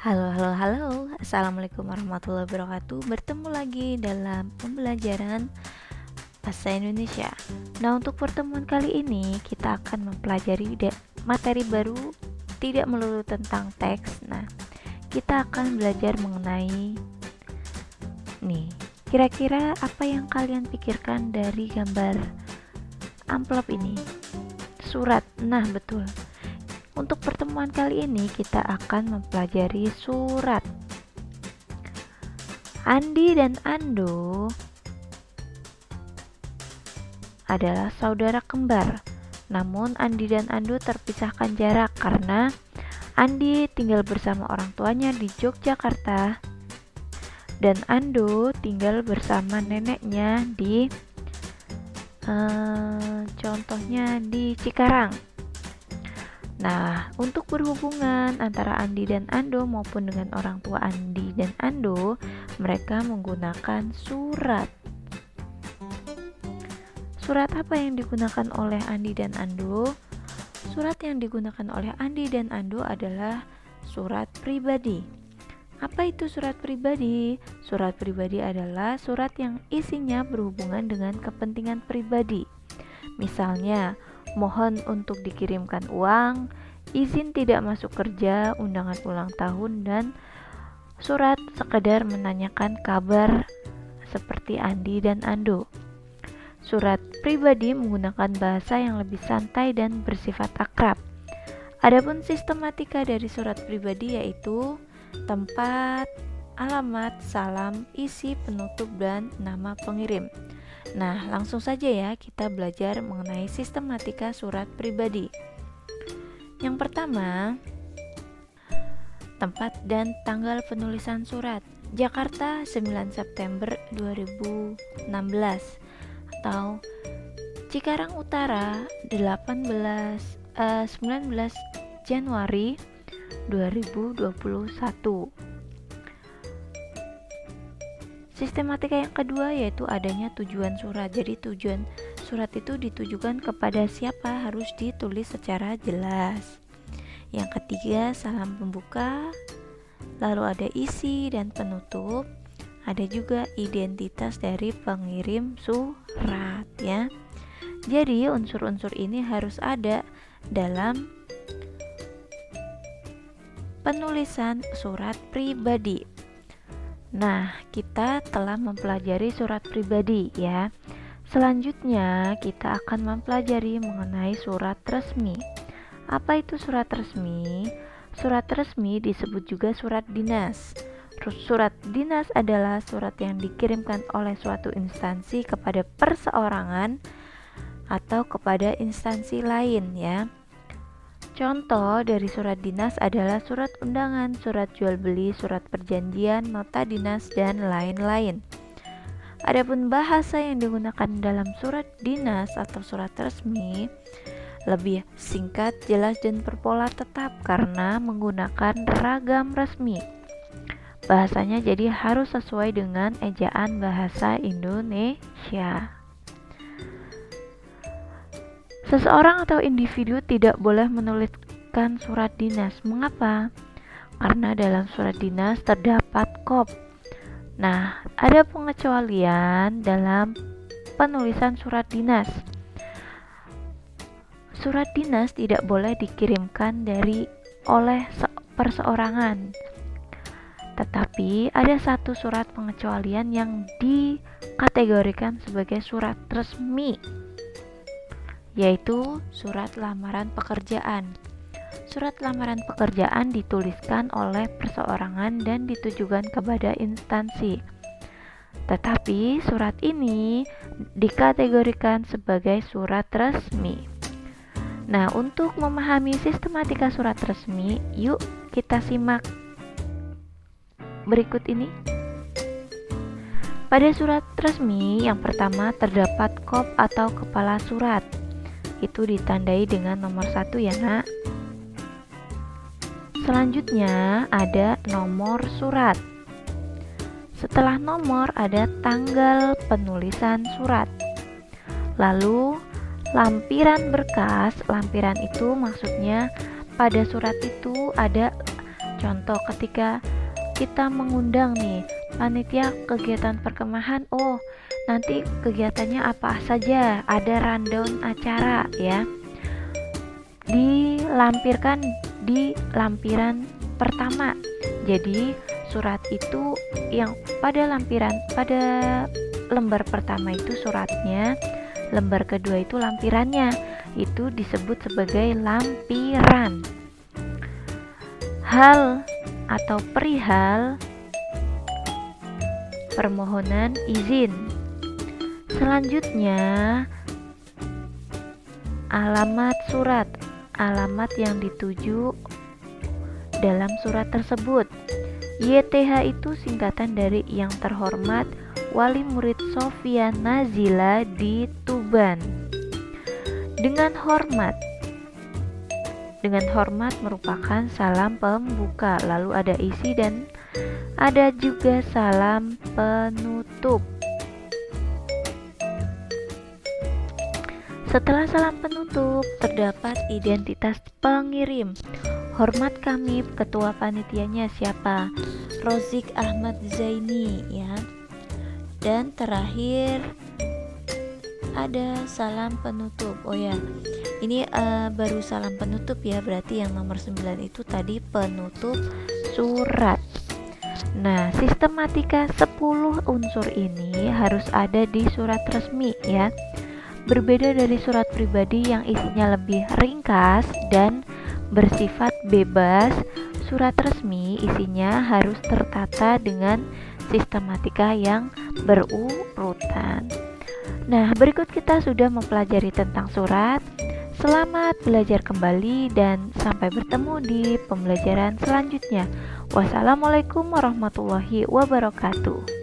Halo, halo, halo. Assalamualaikum warahmatullahi wabarakatuh. Bertemu lagi dalam pembelajaran bahasa Indonesia. Nah, untuk pertemuan kali ini kita akan mempelajari materi baru, tidak melulu tentang teks. Nah, kita akan belajar mengenai kira-kira apa yang kalian pikirkan dari gambar amplop ini? Surat. Nah, betul. Untuk pertemuan kali ini kita akan mempelajari surat. Andi dan Ando adalah saudara kembar. Namun Andi dan Ando terpisahkan jarak karena Andi tinggal bersama orang tuanya di Yogyakarta dan Ando tinggal bersama neneknya di contohnya di Cikarang. Nah, untuk berhubungan antara Andi dan Ando maupun dengan orang tua Andi dan Ando, mereka menggunakan surat. Surat apa yang digunakan oleh Andi dan Ando? Surat yang digunakan oleh Andi dan Ando adalah surat pribadi. Apa itu surat pribadi? Surat pribadi adalah surat yang isinya berhubungan dengan kepentingan pribadi. Misalnya, mohon untuk dikirimkan uang, izin tidak masuk kerja, undangan ulang tahun, dan surat sekedar menanyakan kabar seperti Andi dan Ando. Surat pribadi menggunakan bahasa yang lebih santai dan bersifat akrab. Adapun sistematika dari surat pribadi yaitu tempat, alamat, salam, isi, penutup, dan nama pengirim. Nah, langsung saja ya kita belajar mengenai sistematika surat pribadi. Yang pertama, tempat dan tanggal penulisan surat. Jakarta 9 September 2016 atau Cikarang Utara 19 Januari 2021. Sistematika yang kedua yaitu adanya tujuan surat. Jadi tujuan surat itu ditujukan kepada siapa, harus ditulis secara jelas. Yang ketiga, salam pembuka. Lalu ada isi dan penutup. Ada juga identitas dari pengirim surat ya. Jadi unsur-unsur ini harus ada dalam penulisan surat pribadi. Nah, kita telah mempelajari surat pribadi ya. Selanjutnya, kita akan mempelajari mengenai surat resmi. Apa itu surat resmi? Surat resmi disebut juga surat dinas. Surat dinas adalah surat yang dikirimkan oleh suatu instansi kepada perseorangan atau kepada instansi lain ya. Contoh dari surat dinas adalah surat undangan, surat jual beli, surat perjanjian, nota dinas, dan lain-lain. Adapun bahasa yang digunakan dalam surat dinas atau surat resmi lebih singkat, jelas, dan berpola tetap karena menggunakan ragam resmi. Bahasanya jadi harus sesuai dengan ejaan bahasa Indonesia. Seseorang atau individu tidak boleh menuliskan surat dinas. Mengapa? Karena dalam surat dinas terdapat kop. Nah, ada pengecualian dalam penulisan surat dinas. Surat dinas tidak boleh dikirimkan oleh perseorangan. Tetapi ada satu surat pengecualian yang dikategorikan sebagai surat resmi, yaitu surat lamaran pekerjaan. Surat lamaran pekerjaan dituliskan oleh perseorangan dan ditujukan kepada instansi. Tetapi surat ini dikategorikan sebagai surat resmi. Nah, untuk memahami sistematika surat resmi, yuk kita simak berikut ini. Pada surat resmi yang pertama terdapat kop atau kepala surat. Itu ditandai dengan nomor 1 ya nak. Selanjutnya ada nomor surat. Setelah nomor ada tanggal penulisan surat. Lalu lampiran berkas. Lampiran itu maksudnya pada surat itu ada Contoh ketika kita mengundang nih panitia kegiatan perkemahan, oh nanti kegiatannya apa saja, ada rundown acara ya, dilampirkan di lampiran pertama. Jadi surat itu yang pada lembar pertama itu suratnya, lembar kedua itu lampirannya, itu disebut sebagai lampiran. Hal atau perihal permohonan izin. Selanjutnya, alamat surat, alamat yang dituju dalam surat tersebut. YTH itu singkatan dari Yang Terhormat Wali Murid Sofia Nazila di Tuban. Dengan hormat. Dengan hormat merupakan salam pembuka, lalu ada isi dan ada juga salam penutup. Setelah salam penutup, terdapat identitas pengirim. Hormat kami, ketua panitianya siapa? Rozik Ahmad Zaini ya. Dan terakhir ada salam penutup. Oh ya, ini baru salam penutup ya, berarti yang nomor 9 itu tadi penutup surat. Nah, sistematika 10 unsur ini harus ada di surat resmi ya. Berbeda dari surat pribadi yang isinya lebih ringkas dan bersifat bebas, surat resmi isinya harus tertata dengan sistematika yang berurutan. Nah, berikut kita sudah mempelajari tentang surat. Selamat belajar kembali dan sampai bertemu di pembelajaran selanjutnya. Wassalamualaikum warahmatullahi wabarakatuh.